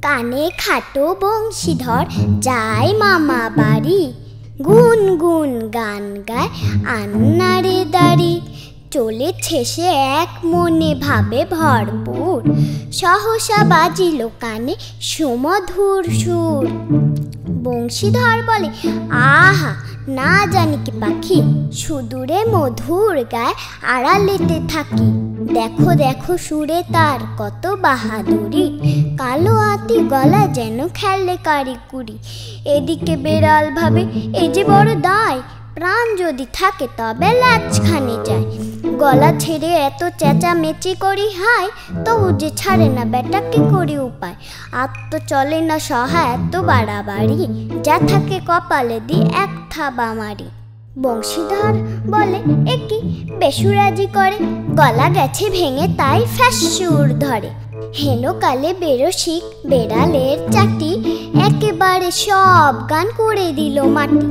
কানে খাটো বংশীধর যায় মামা বাড়ি, গুন গুন গান গায় আন্নারে দাড়ি। চলেছে সে এক মনে ভাবে ভরপুর, সহসা বাজিল কানে সুমধুর সুর। বংশীধর বলে, আহা না জানি কি পাখি, সুদূরে মধুর গায় আড়ালেতে থাকি। দেখো দেখো সুরে তার কত বাহাদুরি, কালো আতি গলা যেন খেলে কারিকুরি। এদিকে বেড়াল ভাবে এ যে বড় দায়, প্রাণ যদি থাকে তবে ল্যাচখানে যায়। গলা ছেড়ে এত চেঁচামেচি করি হায়, তবু যে ছাড়ে না বেটা কি করি উপায়। আর তো চলে না সহা এত বাড়াবাড়ি, যা থাকে কপালে দি এক থাবা মারি। বংশীধর বলে, এ কি বেসুরাজি করে, গলা গেছে ভেঙে তাই ফ্যাস সুর ধরে। হেন কালে বেরসিক বেড়ালের চাটি, একেবারে সব গান করে দিল মাটি।